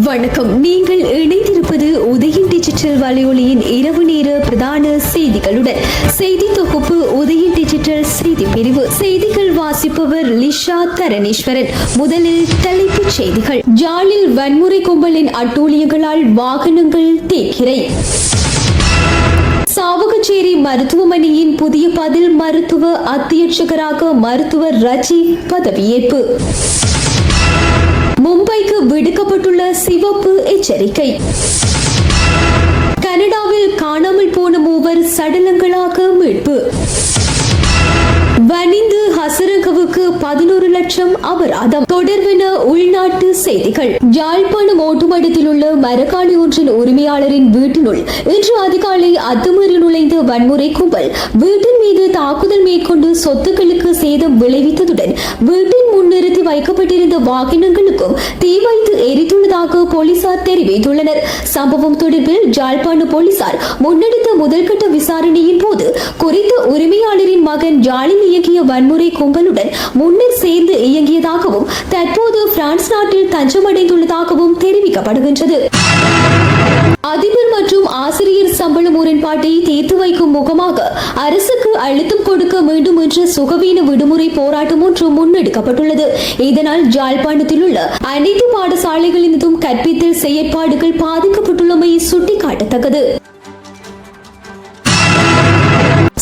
வணக்கம். நீங்கள் இணைந்திருப்பது உதயன் டிஜிட்டல் வலையொலியின் இரவு நேர பிரதான செய்திகளுடன். செய்தி தொகுப்பு உதயன் டிஜிட்டல் செய்தி பிரிவு. செய்திகள் வாசிப்பவர் லிஷா தரணீஸ்வரன். முதலில் தலைப்புச் செய்திகள். ஜாலில் வன்முறை கும்பலின் அட்டூழியங்களால் வாகனங்கள் தீக்கிரை. சாவகச்சேரி மருத்துவமனையின் புதிய பதில் மருத்துவ அத்தியட்சகராக மருத்துவர் ரஜீவ் பதவியேற்பு. மும்பைக்கு விடுக்கப்பட்டுள்ள சிவப்பு எச்சரிக்கை. கனடாவில் காணாமல் போன மூவர் சடலங்களாக மீட்பு. வனிந்து ஹசரகவுக்கு 11 லட்சம் அபராதம். தொடர்பென உள்நாட்டு செய்திகள். யாழ்ப்பாணம் ஓட்டுமடத்தில் உள்ள மரக்காணி ஒன்றின் உரிமையாளரின் வீட்டினுள் இன்று அதிகாலை அத்துமீறி நுழைந்த வன்முறை கும்பல் வீட்டின் மீது தாக்குதல் மேற்கொண்டு சொத்துக்களுக்கு சேதம் விளைவித்ததுடன் வீட்டின் முன்னிறுத்தி வைக்கப்பட்டிருந்த வாகனங்களுக்கும் தீ வைத்து எரித்துள்ளதாக போலீசார் தெரிவித்துள்ளனர். சம்பவம் தொடர்பில் யாழ்ப்பாண போலீசார் முன்னெடுத்த முதல்கட்ட விசாரணையின் போது குறித்த உரிமையாளரின் மகன் ஜாலில் இயங்கிய வன்முறை கும்பலுடன் முன்னர் சேர்ந்து இயங்கியதாகவும் தற்போது பிரான்ஸ் நாட்டில் தஞ்சமடைந்துள்ளதாகவும் தெரிவிக்கப்படுகின்றது. அதிபர் மற்றும் ஆசிரியர் சம்பள முரண்பாட்டை தீர்த்து வைக்கும் முகமாக அரசுக்கு அழுத்தம் கொடுக்க வேண்டும் என்ற சுகவீன விடுமுறை போராட்டம் ஒன்று முன்னெடுக்கப்பட்டுள்ளது. இதனால் யாழ்ப்பாணத்தில் உள்ள அனைத்து பாடசாலைகளிலும் கற்பித்தல் செயற்பாடுகள் பாதிக்கப்பட்டுள்ளமை சுட்டிக்காட்டத்தக்கது.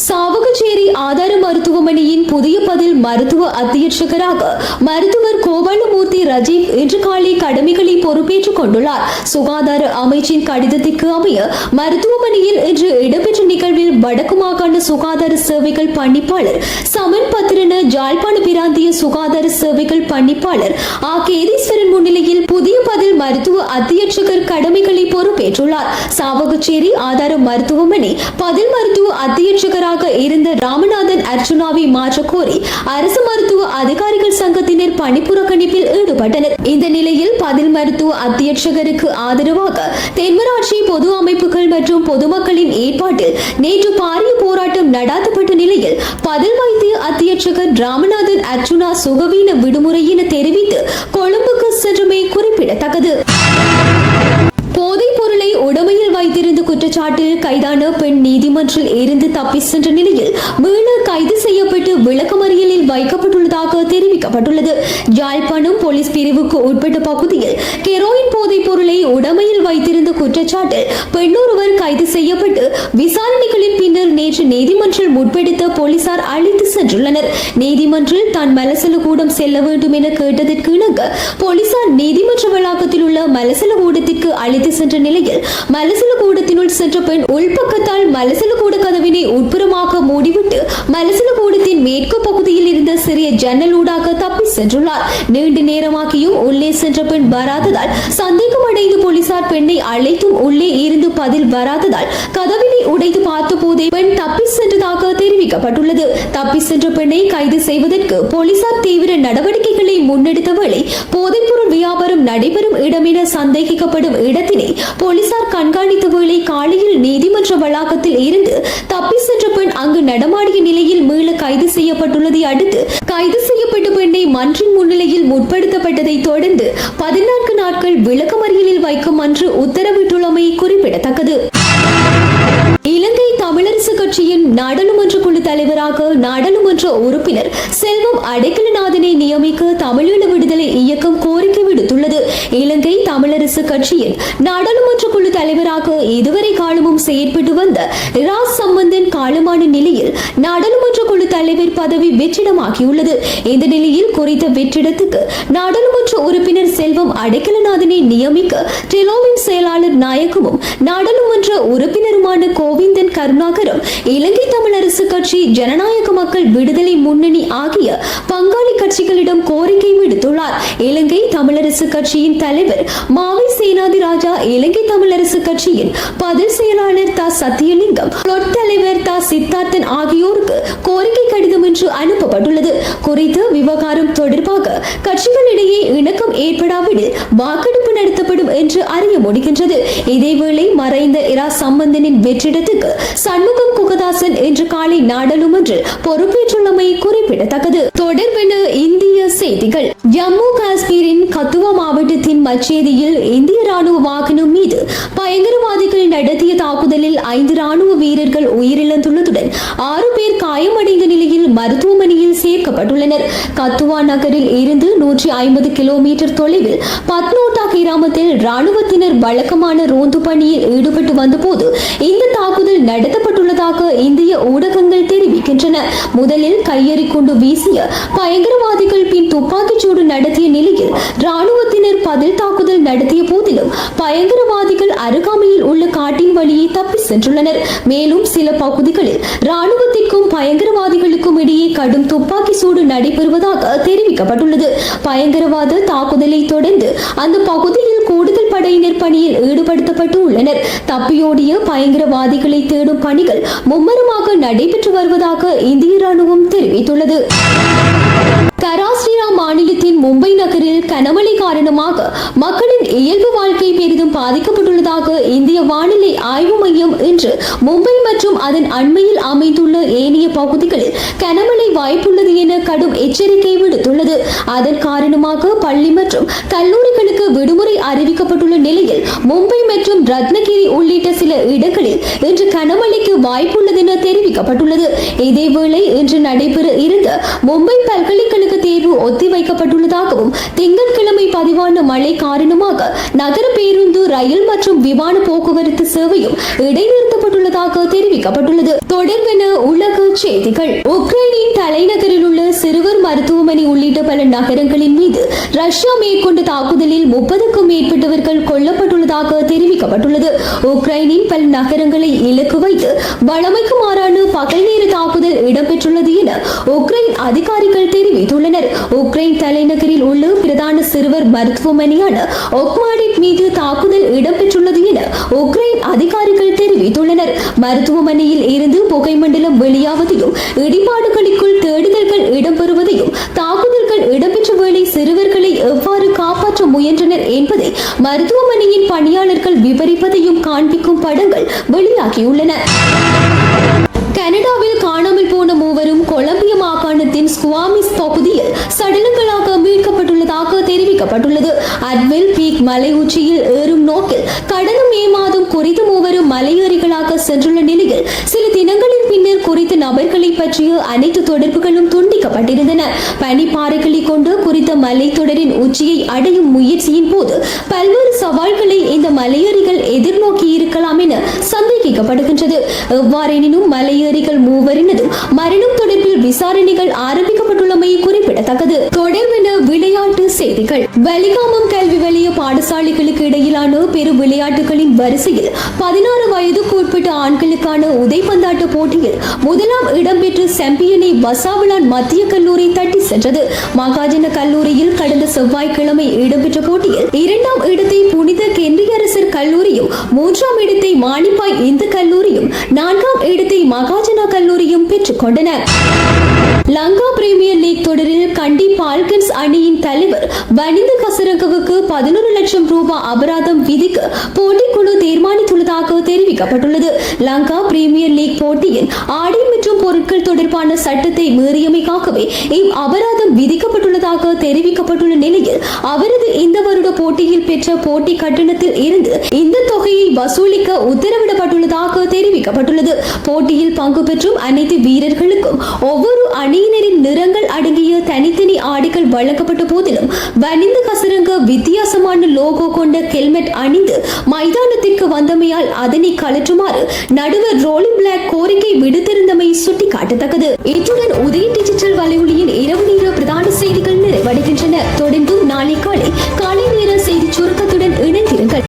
சாவகச்சேரி ஆதார மருத்துவமனையின் புதிய பதில் மருத்துவ அத்தியட்சகராக மருத்துவர் கோபாலமூர்த்தி ரஜீவ் இன்று காலை கடமைகளை பொறுப்பேற்றுக் கொண்டுள்ளார். சுகாதார அமைச்சின் கடிதத்திற்கு அமைய மருத்துவமனையில் இன்று இடம்பெற்ற நிகழ்வில் வடக்கு மாகாண சுகாதார சேவைகள் பணிப்பாளர் சமன் பத்திரன, யாழ்ப்பாண பிராந்திய சுகாதார சேவைகள் பணிப்பாளர் கேதீஸ்வரன் முன்னிலையில் புதிய பதில் மருத்துவ அத்தியட்சகர் கடமைகளை பொறுப்பேற்றுள்ளார். சாவகச்சேரி ஆதார மருத்துவமனை பதில் மருத்துவ அத்தியட்சகராக இருந்த ராமநாதன் அர்ச்சுனாவை மாற்ற கோரி அரசு மருத்துவ அதிகாரிகள் சங்கத்தினர் பணிப்புறக்கணிப்பில் ஈடுபட்டனர். இந்த நிலையில் பதில் மருத்துவ அத்தியட்சகருக்கு ஆதரவாக தென்மராட்சி பொது அமைப்புகள் மற்றும் பொதுமக்களின் ஏற்பாட்டில் நேற்று பாரிய போராட்டம் நடாத்தப்பட்ட நிலையில் பதில் வைத்திய அத்தியட்சகர் ராமநாதன் அர்ச்சுனா சுகவீன விடுமுறை என தெரிவித்து கொழும்புக்கு சென்றமை குறிப்பிடத்தக்கது. போதைப் பொருளை உடமையில் வைத்திருந்த குற்றச்சாட்டில் கைதான பெண் நீதிமன்றில் இருந்து தப்பி சென்ற நிலையில் மீள கைது செய்யப்பட்டு விளக்கமறியலில் வைக்கப்பட்டுள்ளதாக தெரிவிக்கப்பட்டுள்ளது. யாழ்ப்பாணம் போலீஸ் பிரிவுக்கு உட்பட்ட பகுதியில் கெரோயின் போதைப் பொருளை உடமையில் வைத்திருந்த குற்றச்சாட்டில் பெண்ணொருவர் கைது செய்யப்பட்டு விசாரணைகளின் பின்னர் நேற்று நீதிமன்றில் முற்படுத்த போலீசார் அழைத்து சென்றுள்ளனர். நீதிமன்றில் தான் மலசல கூடம் செல்ல வேண்டும் என கேட்டதற்கு இணங்க போலீசார் நீதிமன்ற வளாகத்தில் உள்ள மலசல கூடத்திற்கு அழைத்து சென்ற நிலையில் மலசல கூடத்தினுள் சென்ற பெண் உள்பக்கத்தால் மலசல கூட கதவினை உட்புறமாக மூடிவிட்டு மலசல கூடத்தின் மேற்கு பகுதியில் இருந்த சிறிய ஜன்னல் ஊடாக தப்பி சென்றுள்ளார். நீண்ட நேரமாகியும் உள்ளே சென்ற பெண் வராததால் சந்தேகம் அடைந்து போலீசார் பெண்ணை அழைத்தும் உள்ளே இருந்து பதில் வராததால் கதவினை உடைத்து பார்த்த போதே பெண் தப்பி சென்றதாக தெரிவிக்கப்பட்டுள்ளது. தப்பி சென்ற பெண்ணை கைது செய்வதற்கு போலீசார் தீவிர நடவடிக்கைகளை முன்னெடுத்த வேளை போதைப்பொருள் வியாபாரம் நடைபெறும் இடம் என சந்தேகிக்கப்படும் இடத்தினை போலீசார் கண்காணித்த வேளை காலையில் நீதிமன்ற வளாகத்தில் இருந்து தப்பி சென்ற பெண் அங்கு நடமாடிய நிலையில் மீள கைது செய்யப்பட்டுள்ளதை அடுத்து கைது செய்யப்பட்ட பெண்ணை மன்றின் முன்னிலையில் முற்படுத்தப்பட்டதை தொடர்ந்து 14 நாட்கள் விளக்கமறியலில் வைக்கும் என்று உத்தரவிட்டுள்ளமை குறிப்பிடத்தக்கது. இலங்கை தமிழரசு கட்சியின் நாடாளுமன்ற குழு தலைவராக நாடாளுமன்ற உறுப்பினர் செல்வம் அடைக்கலநாதனை நியமிக்க தமிழீழ விடுதலை இயக்கம் கோரிக்கை விடுத்துள்ளது. இலங்கை தமிழரசு கட்சியின் நாடாளுமன்ற குழு தலைவராக இதுவரை காலமும் செயற்பட்டு வந்த இரா சம்பந்தன் காலமான நிலையில் நாடாளுமன்ற குழு தலைவர் பதவி வெற்றிடமாகியுள்ளது. இந்த நிலையில் குறித்த வெற்றிடத்துக்கு நாடாளுமன்ற உறுப்பினர் செல்வம் அடைக்கலநாதனை நியமிக்க டெலோவின் செயலாளர் நாயகமும் நாடாளுமன்ற உறுப்பினருமான கோவிந்தன் கருணாகரம் இலங்கை தமிழரசு கட்சி, ஜனநாயக மக்கள் விடுதலை முன்னணி ஆகிய பங்காளி கட்சிகளிடம் கோரிக்கை விடுத்துள்ளார். இலங்கை தமிழரசு கட்சியின் தலைவர் மாவை சேனாதி ராஜா, இலங்கை தமிழரசு கட்சியின் பதில் செயலாளர் தா சத்தியலிங்கம், பிளொட் தலைவர் தா சித்தார்த்தன் ஆகியோருக்கு கோரிக்கை கடிதம் என்று அனுப்பப்பட்டுள்ளது. குறித்த விவகாரம் தொடர்பாக கட்சிகளிடையே இணக்கம் ஏற்படாவிடில் வாக்கெடுப்பு நடத்தப்படும் என்று அறிய முடிகின்றது. இதேவேளை மறைந்த இரா சம்பந்தனின் வெற்றிடத்துக்கு சண்முகம் குகதாசன் இன்று காலை நாடாளுமன்றில் பொறுப்பேற்றுள்ளமை குறிப்பிடத்தக்கது. தொடர்பென இந்திய செய்திகள். ஜம்மு காஷ்மீரின் கத்துவா மாவட்டத்தின் அச்சேரியில் இந்திய ராணுவ வாகனம் மீது பயங்கரவாதிகள் நடத்திய தாக்குதலில் 5 ராணுவ வீரர்கள் உயிரிழந்துள்ளதுடன் 6 பேர் காயமடைந்த நிலையில் மருத்துவமனையில் சேர்க்கப்பட்டுள்ளனர். கத்துவா நகரில் இருந்து 150 கிலோமீட்டர் தொலைவில் பத்னோட்டா கிராமத்தில் ராணுவத்தினர் வழக்கமான ரோந்து பணியில் ஈடுபட்டு வந்தபோது இந்த தாக்குதல் நடத்தப்பட்டுள்ளதாக இந்திய ஊடகங்கள் தெரிவிக்கின்றன. முதலில் கையெறி கொண்டு வீசிய பயங்கரவாதிகள் பின் துப்பாக்கிச்சூடு நடத்திய நிலையில் ராணுவத்தினர் பதில் தாக்குதல் நடத்திய போதிலும் பயங்கரவாதிகள் அருகாமையில் உள்ள காட்டின் வழியே தப்பி சென்றுள்ளனர். மேலும் சில பகுதிகளில் ராணுவத்திற்கும் பயங்கரவாதிகளுக்கும் இடையே கடும் துப்பாக்கி சூடு நடைபெறுவதாக தெரிவிக்கப்பட்டுள்ளது. பயங்கரவாத தாக்குதலை தொடர்ந்து அந்த பகுதியில் கூடுதல் படையினர் பணியில் ஈடுபடுத்தப்பட்டு உள்ளனர். தப்பியோடிய பயங்கரவாதிகளை தேடும் பணிகள் மும்முரமாக நடைபெற்று வருவதாக இந்திய ராணுவம் தெரிவித்துள்ளது. கராஸ்டியா மாநிலத்தின் மும்பை நகரில் கனமழை காரணமாக மக்களின் இயல்பு வாழ்க்கை பெரிதும் பாதிக்கப்பட்டுள்ளதாக இந்திய வானிலை ஆய்வு மையம் இன்று மும்பை மற்றும் அதன் அண்மையில் அமைந்துள்ள ஏனைய பகுதிகளில் கனமழை வாய்ப்புள்ளது என கடும் எச்சரிக்கை விடுத்துள்ளது. அதன் காரணமாக பள்ளி மற்றும் கல்லூரிகளுக்கு விடுமுறை அறிவிக்கப்பட்டுள்ள நிலையில் மும்பை மற்றும் ரத்னகிரி உள்ளிட்ட சில இடங்களில் இன்று கனமழைக்கு வாய்ப்புள்ளது என தெரிவிக்கப்பட்டுள்ளது. இதேவேளை இன்று நடைபெற இருந்த மும்பை பல்கலைக்கழக தேர்வு ஒத்திவைக்கப்பட்டுள்ளதாகவும் திங்கட்கிழமை பதிவான மழை காரணமாக நகர பேருந்து, ரயில் மற்றும் விமான போக்குவரத்து சேவையும் இடைநிறுத்தப்பட்டுள்ளதாக தெரிவிக்கப்பட்டுள்ளது. தொடர்பென உலக செய்திகள். உக்ரைனின் தலைநகரில் உள்ள சிறுவர் மருத்துவமனை உள்ளிட்ட பல நகரங்களின் மீது ரஷ்யா மேற்கொண்ட தாக்குதலில் 30க்கும் மேற்பட்டவர்கள் கொல்லப்பட்டுள்ளதாக தெரிவிக்கப்பட்டுள்ளது. உக்ரைனின் பல நகரங்களை இலக்கு வைத்து வழமைக்கு மாறான பகல் நேர தாக்குதல் இடம்பெற்றுள்ளது என உக்ரைன் அதிகாரிகள் தெரிவித்துள்ளனர். உக்ரைன் தலைநகரில் உள்ள பிரதான சிறுவர் மருத்துவமனையான ஒக்மாடிட் மீது தாக்குதல் இடம்பெற்றுள்ளது என உக்ரைன் அதிகாரிகள் தெரிவித்துள்ளனர். மருத்துவமனையில் இருந்து புகைமண்டலம் வெளியாவதையும் இடிபாடுகளுக்குள் தேடுதல்கள் இடம்பெறுவதையும் தாக்குதல்கள் இடம்பெற்ற வேளை சிறுவர்களை எவ்வாறு காப்பாற்ற முயன்றனர் என்பதை மருத்துவமனையின் பணியாளர்கள் விவரிப்பதையும் காண்பிக்கும் படங்கள் வெளியாகியுள்ளன. கனடாவில் காணாமல் போன மூவரும் கொலம்பிய மாகாணத்தின் ஸ்குவாமிஸ் பகுதியில் சடலங்களாக மீட்கப்பட்டுள்ளதாக தெரிவிக்கப்பட்டுள்ளது. அட்வெல் பீக் மலை உச்சியில் ஏறும் நோக்கில் கடந்த மே மாதம் குறித்த மூவரும் மலையேறிகளாக சென்றுள்ள நிலையில் சில தினங்களின் பின்னர் குறித்த நபர்களை பற்றிய அனைத்து தொடர்புகளும் துண்டிக்கப்பட்டிருந்தன. பனிப்பாறைகளை கொண்டு குறித்த மலைத்தொடரின் உச்சியை அடையும் முயற்சியின் போது பல்வேறு சவால்களை இந்த மலையேறிகள் எதிர்நோக்கி இருக்கலாம் என சந்தேகிக்கப்படுகின்றது. எவ்வாறெனினும் மலையேறிகள் மூவரினதும் மரணம் தொடர்பில் விசாரணைகள் ஆரம்பிக்கப்பட்டுள்ளமை குறிப்பிடத்தக்கது. தொடர்பென விளையாட்டு செய்திகள். வலிகாமம் கல்வி வலய பாடசாலைகளுக்கு இடையிலான பெரு விளையாட்டுகளின் வரிசையில் 16 வயதுக்கு உட்பட்ட ஆண்களுக்கான உதைப்பந்தாட்ட போட்டியில் முதலாம் இடம்பெற்ற சாம்பியனை வசாவளான் மத்திய கல்லூரி தட்டி சென்றது. மகாஜன கல்லூரியில் கடந்த செவ்வாய்க்கிழமை இடம்பெற்ற போட்டியில் 2ஆம் இடத்தை புனித கென்றியரசர் கல்லூரியும், 3ஆம் இடத்தை மானிப்பாய் இந்து கல்லூரியும், 4ஆம் இடத்தை மகாஜனா கல்லூரியும் பெற்றுக் கொண்டன. லங்கா பிரீமியர் லீக் தொடரில் கண்டி பால்கன்ஸ் அணியின் தலைவர் வனிந்த கசரங்கவுக்கு 11 லட்சம் ரூபாய் அபராதம் விதிக்க போட்டிக்குழு தீர்மானித்துள்ளதாக தெரிவிக்கப்பட்டுள்ளது. லங்கா பிரீமியர் லீக் போட்டியின் ஆடை மற்றும் பொருட்கள் தொடர்பான சட்டத்தை மீறியமைக்காகவே அபராதம் விதிக்கப்பட்டுள்ளதாக தெரிவிக்கப்பட்டுள்ள நிலையில் அவரது இந்த வருட போட்டியில் பெற்ற போட்டி கட்டணத்தில் இருந்து இந்த தொகையை வசூலிக்க உத்தரவிடப்பட்டுள்ளதாக தெரிவிக்கப்பட்டுள்ளது. போட்டியில் பங்கு பெற்றும் அனைத்து வீரர்களுக்கும் ஒவ்வொரு அணியினரின் நிறங்கள் அடங்கிய தனித்தனி ஆடைகள் வழங்கப்பட்ட போதிலும் வனிந்த கசரங்க வித்தியாசமான லோகோ கொண்ட ஹெல்மெட் அணிந்து மைதானத்திற்கு வந்தமையால் அதனை கலற்றுமாறு நடுவர் ரோலி பிளாக் கோரிக்கை விடுத்திருந்தமை சுட்டிக்காட்டத்தக்கது. இத்துடன் உதய டிஜிட்டல் வலையொலியின் இரவு நேர பிரதான செய்திகள் நிறைவடைகின்றன. தொடர்ந்தும் நாளை காலை